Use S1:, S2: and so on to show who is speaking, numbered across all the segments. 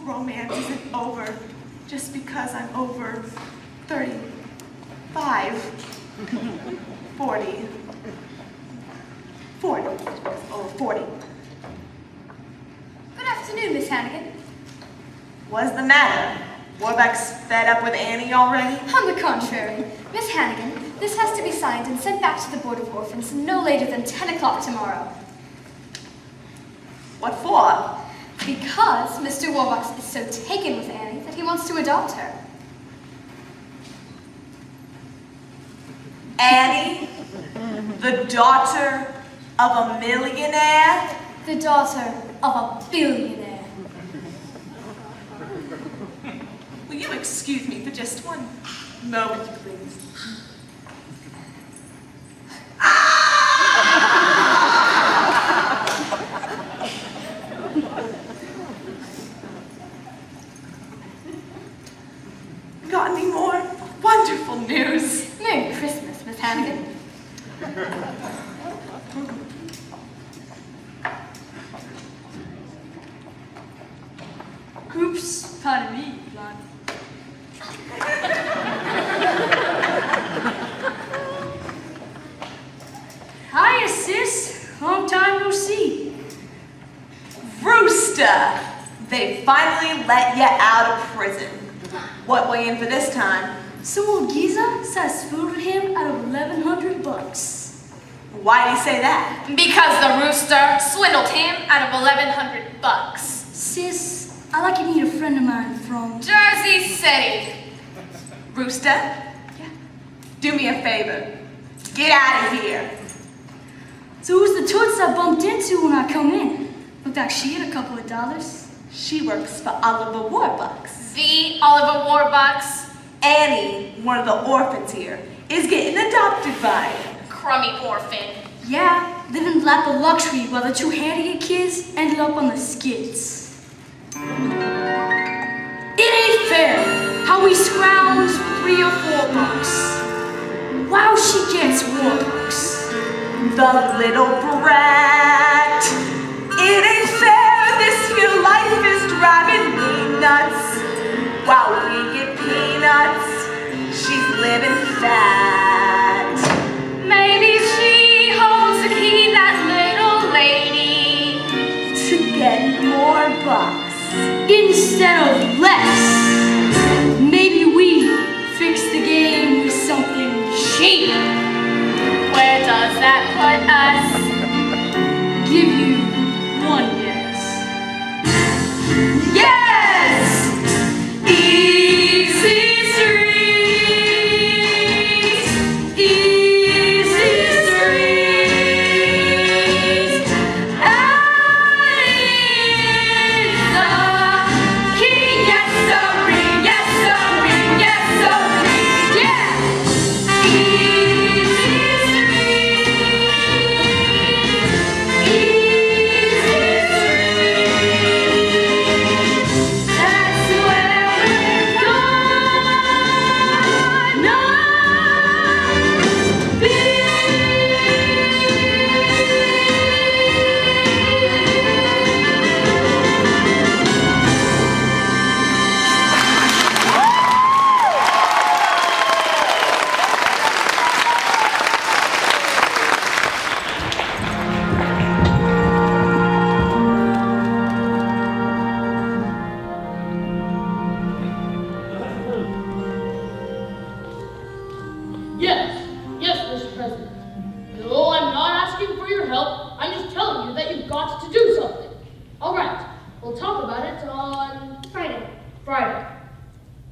S1: romance isn't over just because I'm over 35, 40. Over 40.
S2: Good afternoon, Miss Hannigan.
S1: What's the matter? Warbeck's fed up with Annie already?
S2: On the contrary, Miss Hannigan, this has to be signed and sent back to the Board of Orphans no later than 10 o'clock tomorrow.
S1: What for?
S2: Because Mr. Warbucks is so taken with Annie that he wants to adopt her.
S1: Annie, the daughter of a millionaire?
S2: The daughter of a billionaire.
S1: Will you excuse me for just one moment, please? Got any more wonderful news?
S2: Merry Christmas, Miss Hannigan.
S3: Oops, pardon me, Blonde. Hiya, sis. Long time no see.
S1: Rooster! They finally let you out of prison. What way in for this time?
S3: Some old geezer says food with him out of $1,100.
S1: Why'd he say that?
S4: Because the rooster swindled him out of $1,100.
S3: Sis, I'd like you to meet a friend of mine from
S4: Jersey City.
S1: Rooster? Yeah. Do me a favor. Get out of here.
S3: So who's the toots I bumped into when I come in? Looked like she had a couple of dollars.
S1: She works for Oliver Warbucks.
S4: The Oliver Warbucks.
S1: Annie, one of the orphans here, is getting adopted by him.
S4: Crummy orphan.
S3: Yeah, living in the lap of luxury while the two handicapped kids ended up on the skids. It ain't fair how we scrounge for $3 or $4. Wow, she gets $1.
S1: The little brat. It ain't fair, this here life is driving me nuts. While we get peanuts, she's living fat.
S4: Maybe she holds the key, that little lady,
S1: To get more bucks.
S3: Instead of less, maybe we fix the game with something cheap.
S4: where does that put us?
S3: Give you one guess.
S4: Yes! Easy streets, easy streets, and the key, yes, sorry, yes, sorry, yes, sorry, yeah! Easy streets, that's where we're gonna be.
S5: Yes, Mr. President. No, I'm not asking for your help. I'm just telling you that you've got to do something. All right, we'll talk about it on Friday.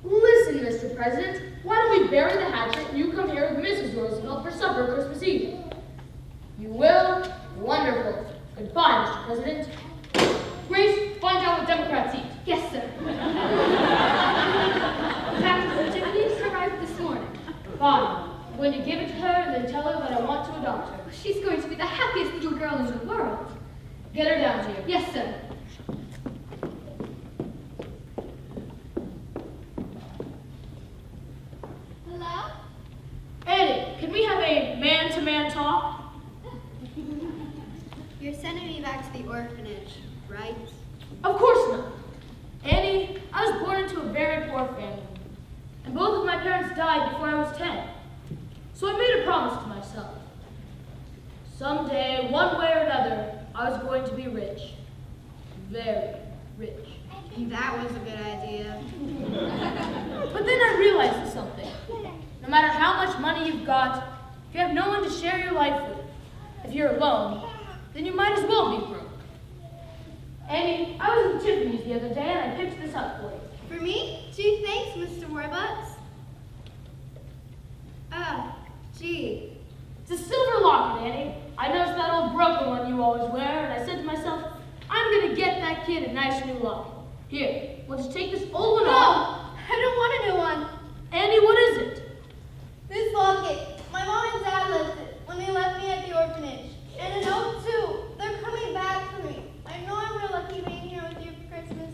S5: Listen, Mr. President, why don't we bury the hatchet and you come here with Mrs. Roosevelt for supper Christmas Eve? You will? Wonderful. Goodbye, Mr. President. Grace, find out what Democrats eat.
S2: Yes, sir. Package of Tiffany's arrived this morning.
S5: Fine. I'm going to give it to her and then tell her that I want to adopt her.
S2: She's going to be the happiest little girl in the world.
S5: Get her down here.
S2: Yes, sir. Hello?
S5: Annie, can we have a man-to-man talk?
S6: You're sending me back to the orphanage, right?
S5: Of course not. Annie, very rich.
S6: That was a good idea.
S5: But then I realized something. No matter how much money you've got, if you have no one to share your life with, if you're alone, then you might as well be broke. Annie, I was at Tiffany's the other day and I picked this up for you.
S6: For me? Gee, thanks, Mr. Warbucks. Gee.
S5: It's a silver locket, Annie. I noticed that old broken one you always wear, and I said to myself, I'm gonna get that kid a nice new locket. Here, we'll just take this old one off.
S6: No! I don't want a new one.
S5: Annie, what is it?
S6: This locket. My mom and dad left it when they left me at the orphanage. And a note, too. They're coming back for me. I know I'm real lucky being here with you for Christmas.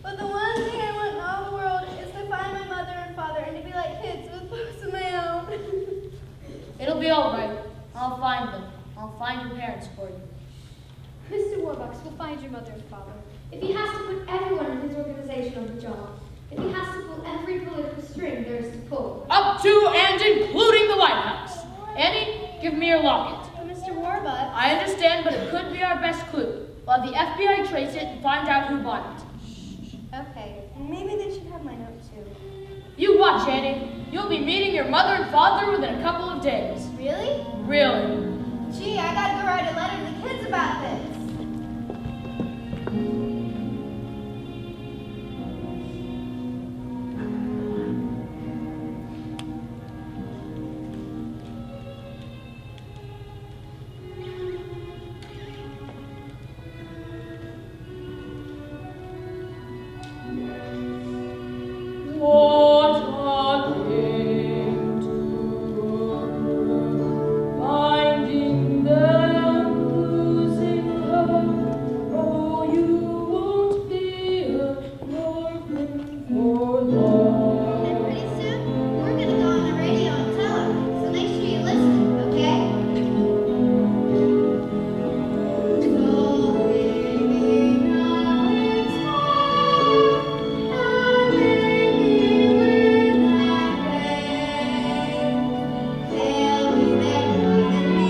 S6: But the one thing I want in all the world is to find my mother and father and to be like kids with books of my own.
S5: It'll be all right. I'll find them. I'll find your parents for you.
S2: Mr. Warbucks will find your mother and father. If he has to put everyone in his organization on the job, if he has to pull every political string there is to pull.
S5: Up to and including the White House. Annie, give me your locket.
S6: But Mr. Warbucks.
S5: I understand, but it could be our best clue. We'll have the FBI trace it and find out who bought it.
S6: Okay, maybe they should have my note too.
S5: You watch, Annie. You'll be meeting your mother and father within a couple of days.
S6: Really?
S5: Really.
S6: Gee, I gotta go write a letter to the kids about this.
S5: What a thing to do, finding them, losing them. Oh, you won't be an orphan for long.
S6: And pretty soon, we're gonna go on the radio and tell her. So make sure you listen, okay? So maybe now it's time, and maybe when I wake, they'll be there holding me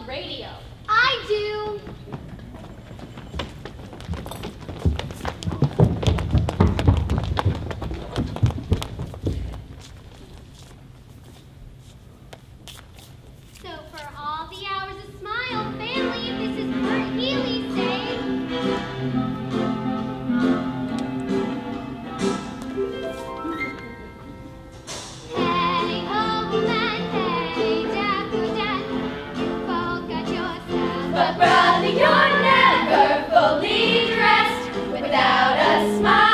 S5: radio?
S2: I do. So for all the hours of smile, family, this is Kurt Healy saying. Hey ho man, hey Jack or Jack, forget yourself.
S4: But brother, you're never fully dressed without a smile.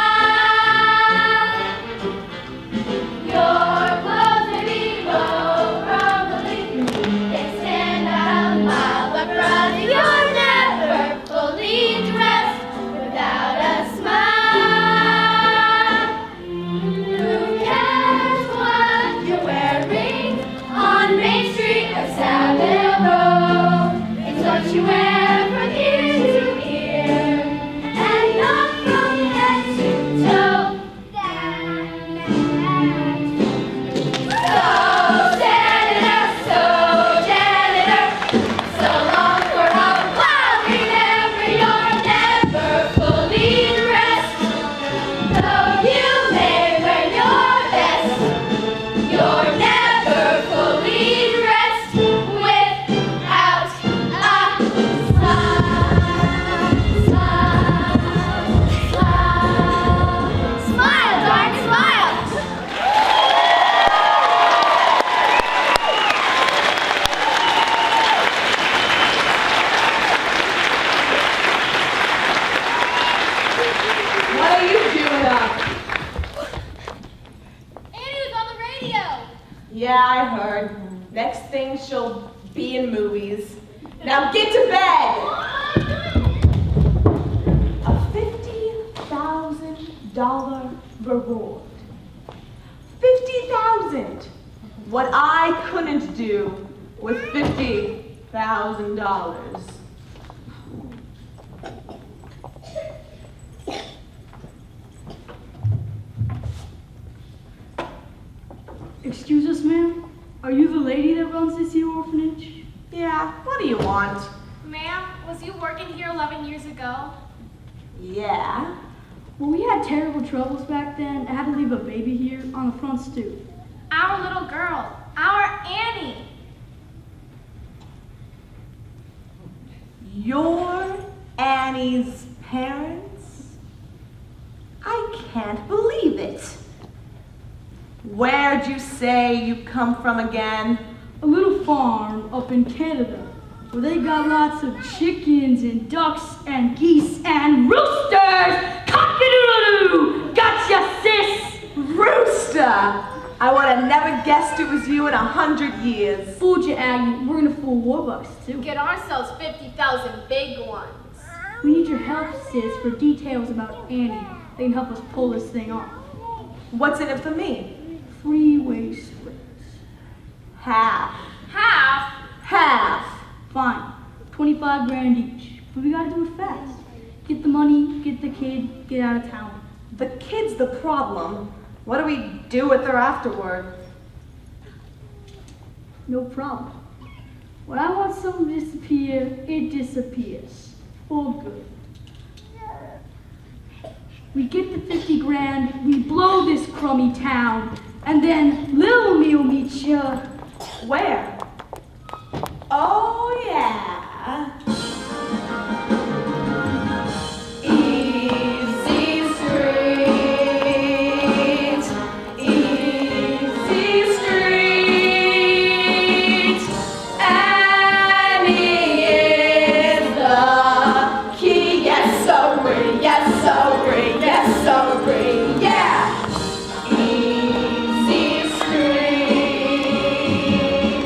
S4: Your clothes may be probably they stand out a mile. But brother, you're never fully dressed without a smile. Who cares what you're wearing on Main Street or Savile Row? It's what you wear from ear to ear and not from head to toe. So janitor, so long for a while. Remember, you're never fully dressed. Though you may wear your best, you're never fully dressed without a smile. Smile, darn smile.
S1: What are you doing up?
S6: Annie was on the radio.
S1: Yeah, I heard. Next thing she'll be in movies. Now get to bed! A $50,000 reward. 50,000! What I couldn't do with $50,000.
S3: Excuse us, ma'am? Are you the lady that runs this here orphanage?
S1: Yeah, what do you want?
S4: Ma'am, was you working here 11 years ago?
S1: Yeah.
S3: Well, we had terrible troubles back then. I had to leave a baby here on the front stoop.
S4: Our little girl, our Annie.
S1: You're Annie's parents? I can't believe it. Where'd you say you come from again?
S3: A little farm up in Canada where they got lots of chickens and ducks and geese and roosters. Cock-a-doodle-doo! Gotcha, sis!
S1: Rooster! I would have never guessed it was you in 100 years.
S3: Fooled you, Aggie. We're gonna fool Warbucks, too.
S5: Get ourselves 50,000 big ones.
S3: We need your help, sis, for details about Annie. They can help us pull this thing off.
S1: What's in it for me?
S3: Three-way splits.
S1: Half.
S4: Half.
S1: Half.
S3: Fine. 25 grand each. But we gotta do it fast. Get the money, get the kid, get out of town.
S1: The kid's the problem. What do we do with her afterward?
S3: No problem. When I want something to disappear, it disappears. For good. We get the 50 grand, we blow this crummy town, and then Lil Me'll meet ya.
S1: Where? Oh, yeah.
S4: Easy street, easy street. Annie is the key. Yes, so pretty, yes, so pretty, yes, so pretty, yeah. Easy street,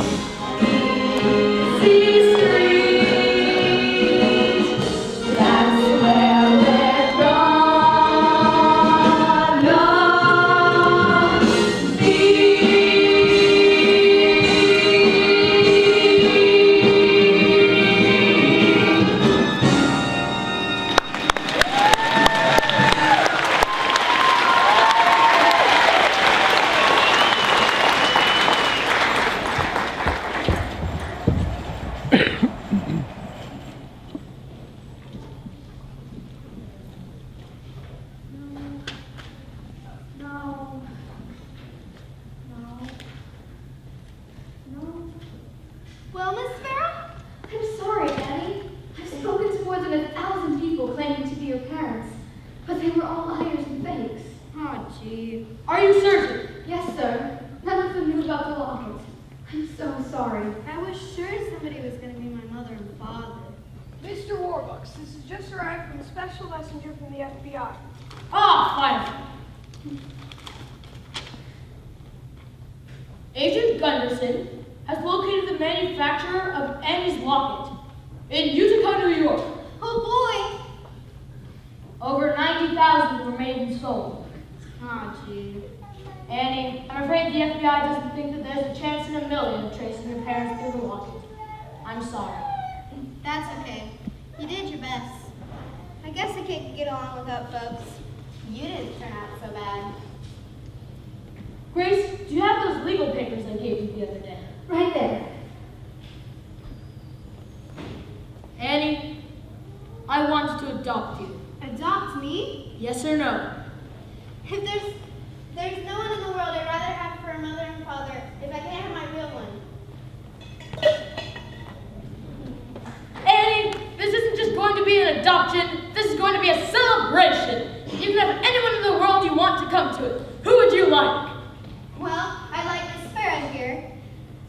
S6: Well, Miss Sparrow?
S2: I'm sorry, Annie. I've spoken to more than 1,000 people claiming to be your parents, but they were all liars and fakes.
S5: Oh, gee. Are you certain?
S2: Yes, sir. None of them knew about the locket. I'm so sorry.
S6: I was sure somebody was going to be my mother and father.
S7: Mr. Warbucks, this is just arrived from a special messenger from the FBI.
S5: Ah, fine. Agent Gunderson has located the manufacturer of Annie's locket in Utica, New York.
S6: Oh
S5: Over 90,000 were made and sold.
S6: boy! Oh, gee.
S5: Annie, I'm afraid the FBI doesn't think that there's a chance in a million of tracing your parents through the locket. I'm sorry.
S6: That's okay. You did your best. I guess I can't get along without folks. You didn't turn out so bad.
S5: Grace, do you have those legal papers I gave you the other day?
S2: Right there.
S5: Annie, I want to adopt you.
S6: Adopt me?
S5: Yes or no?
S6: If there's no one in the world I'd rather have for a mother and father if I can't have my real one.
S5: Annie, this isn't just going to be an adoption. This is going to be a celebration. You can have anyone in the world you want to come to it. Who would you like?
S6: Well, I like Miss Sparrow here,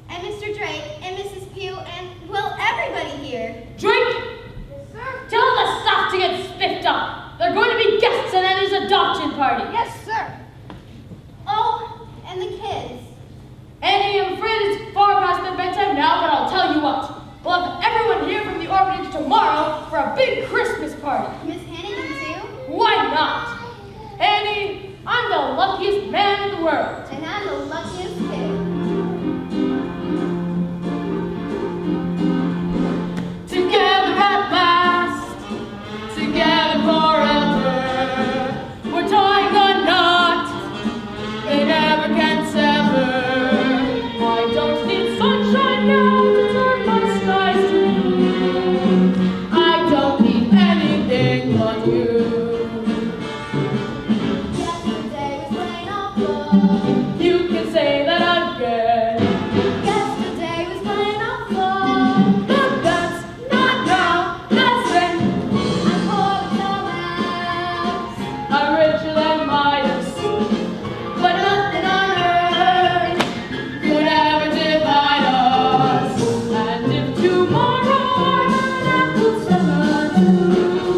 S6: and Mr. Drake, and Mrs. Pugh, and, well, everybody here.
S5: Drake,
S7: Yes, sir.
S5: tell the staff to get spiffed up. They're going to be guests at Annie's adoption party.
S7: Yes, sir.
S6: Oh, and the kids.
S5: Annie, I'm afraid it's far past their bedtime now, but I'll tell you what. We'll have everyone here from the orphanage tomorrow for a big Christmas party.
S6: Miss Hannigan, too.
S5: Why not? Annie, I'm the luckiest man in the world.
S6: And I'm the luckiest kid.
S5: Together at last, together forever. We're tying a knot they never can sever. I don't need sunshine now to turn my skies to blue. I don't need anything but you.
S6: Yesterday was plain old blood.
S5: You can say that again.
S6: Yesterday was plain old blood.
S5: But that's not now, that's then.
S6: I'm poor with no house.
S5: I'm richer than Midas, but nothing on earth could ever divide us. And if tomorrow I'm an apple summer too,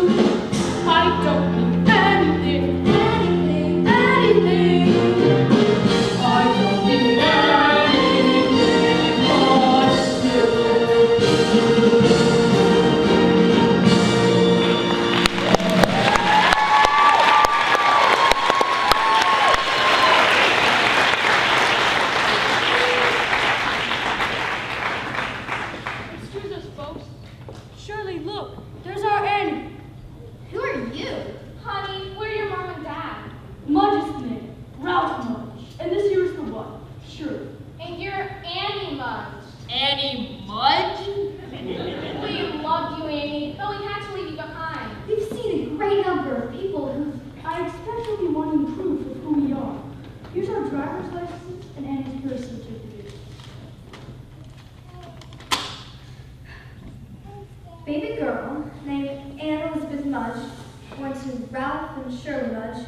S5: I don't need anything, anything, anything. I don't need anything but you. Excuse us, folks. Shirley, look, there's our Annie.
S6: Who are you?
S4: Honey, we're your mom and dad.
S3: Mudge is the name, Ralph Mudge. And this here is the one, Shirley.
S4: And you're Annie Mudge.
S5: Annie Mudge?
S4: We loved you, Annie, but we had to leave you behind.
S2: We've seen a great number of people who
S3: I expect you'll be wanting proof of who we are. Here's our driver's license and Annie's birth certificate.
S2: baby girl named Anne Elizabeth Mudge went to Ralph and Shirley Mudge,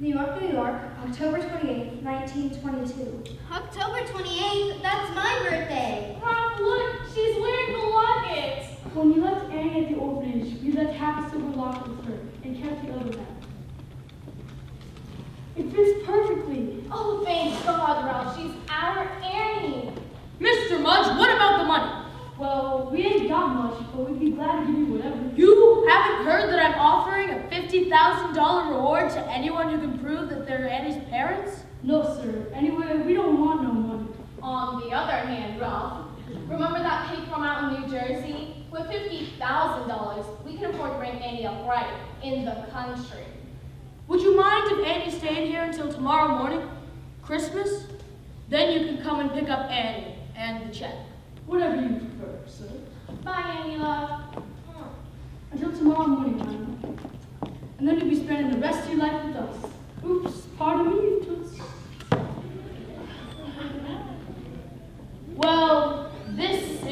S2: New York, October 28, 1922.
S6: October 28th? That's my birthday.
S4: Mom, look, she's wearing the locket.
S3: When we left Annie at the orphanage, we left half a silver locket with her and kept the other half. It fits perfectly.
S4: Oh, thank God, Ralph, she's our Annie.
S5: Mr. Mudge, what about the money?
S3: Well, we ain't got much, but we'd be glad to give you whatever.
S5: You haven't heard that I'm offering a $50,000 reward to anyone who can prove that they're Annie's parents?
S3: No, sir. Anyway, we don't want no money.
S4: On the other hand, Ralph, remember that pig farm out in New Jersey? With $50,000, we can afford to bring Annie up right in the country.
S5: Would you mind if Annie stayed here until tomorrow morning? Christmas? Then you can come and pick up Annie and the check.
S3: Whatever you prefer, sir.
S4: Bye, Annie, love.
S3: Until tomorrow morning, Mama. And then you'll be spending the rest of your life with us. Oops, pardon me, Toots.
S5: Well, this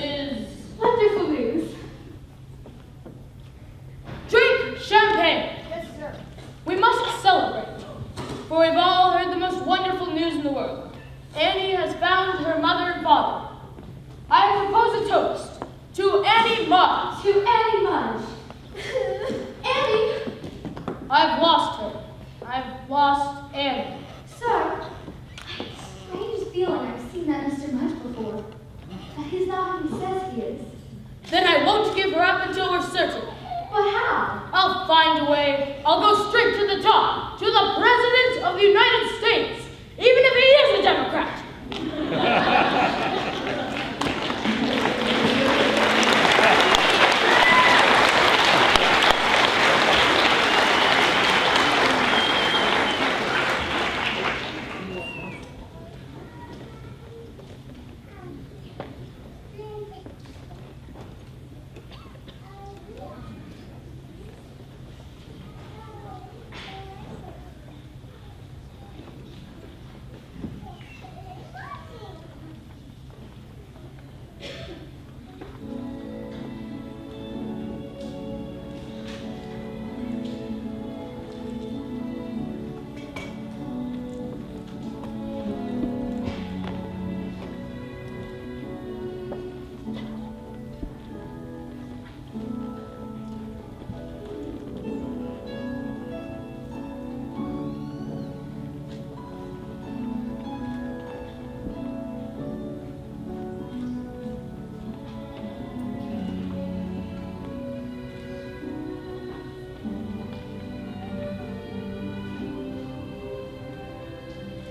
S5: won't give her up until we're certain.
S1: But how?
S5: I'll find a way. I'll go straight to the top, to the President of the United States, even if he is a Democrat.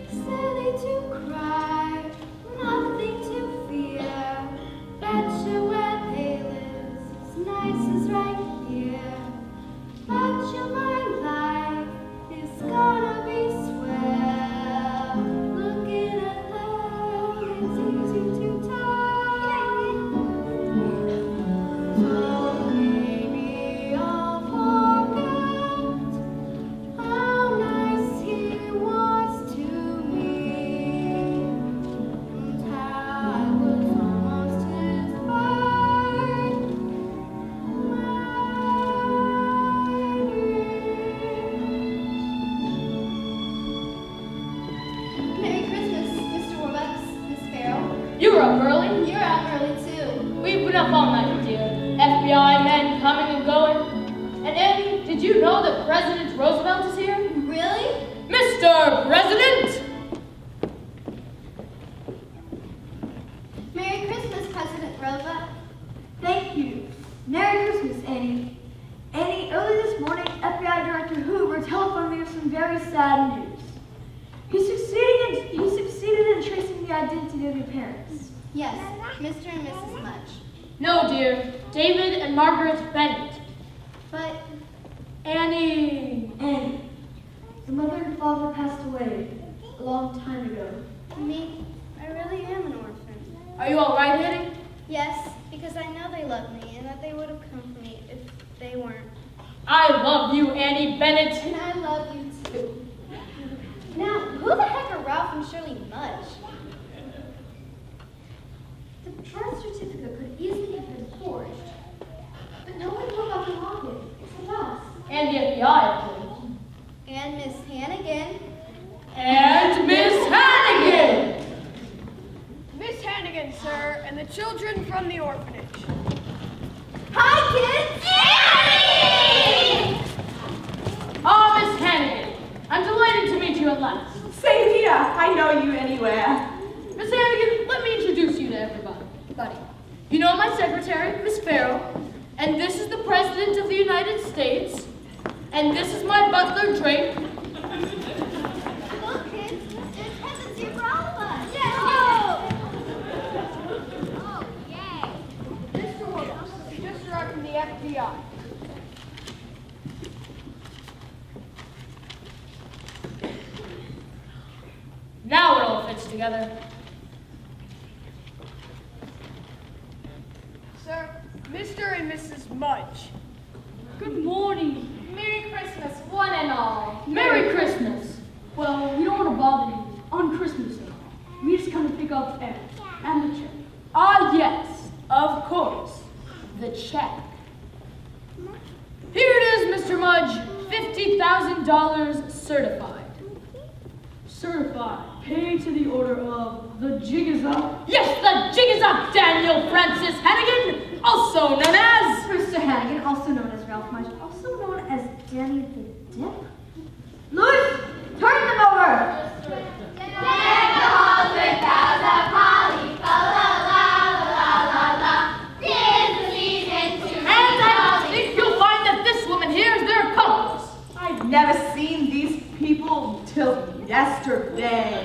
S4: Silly to cry, nothing to fear. Betcha where they live, as nice as right here. Betcha my life is gonna be swell. Looking at them, it's easy to tell. So maybe I'll forget how nice he was to me, and how I was almost his bride.
S6: Merry Christmas, Mr. Warbucks, Miss Farrell.
S5: You were up early?
S6: You're out early too.
S5: We've been up all night, dear. FBI men coming and going. And Annie, did you know that President Roosevelt is here?
S6: Really?
S5: Mr. President!
S6: Merry Christmas, President Roosevelt.
S8: Thank you. Merry Christmas, Annie. Annie, early this morning, FBI Director Hoover telephoned me with some very sad news. He succeeded in tracing the identity of your parents.
S6: Yes, Mr. and Mrs. Mudge.
S5: No, dear. David and Margaret Bennett.
S6: But
S5: Annie.
S8: Annie, your mother and father passed away a long time ago.
S6: me, I really am an orphan.
S5: Are you all right, Annie?
S6: Yes, because I know they love me and that they would have come for me if they weren't.
S5: I love you, Annie Bennett.
S6: And I love you too. Now, who the heck are Ralph and Shirley Mudge?
S2: The birth certificate could easily have been forged. But no one knew about the locket, except us.
S5: And the FBI, of course.
S6: And Miss Hannigan.
S5: And Miss Hannigan!
S7: Miss Hannigan, sir, and the children from the orphanage.
S6: Hi, kids!
S5: Ah, Miss Hannigan. I'm delighted to meet you at last.
S1: Same here. I know you anywhere.
S5: Miss Hannigan, let me introduce you to everybody. You know my secretary, Miss Farrell, and this is the President of the United States, and this is my butler, Drake.
S6: Look, kids, there's presents here for all of us.
S4: Oh, yay.
S7: Mr. Williams, you just arrived from the FBI.
S5: Now it all fits together.
S7: Sir, Mr. and Mrs. Mudge.
S3: Good morning.
S5: Merry Christmas, one and all.
S3: Merry Christmas. Well, we don't want to bother you on Christmas Day. We just come to pick up Annie and the check.
S5: Ah, yes, of course, the check. Here it is, Mr. Mudge, $50,000 certified.
S3: Certified, paid to the order of the jig is up.
S5: Yes, the jig is up, Daniel Francis Hannigan, also known as...
S8: Mr. Hannigan, also known as Ralph Mudge, also known as Danny the Dip. Louis, turn them over!
S4: Deck the halls with boughs of holly, fa la la la la la la. 'Tis the season
S1: yesterday.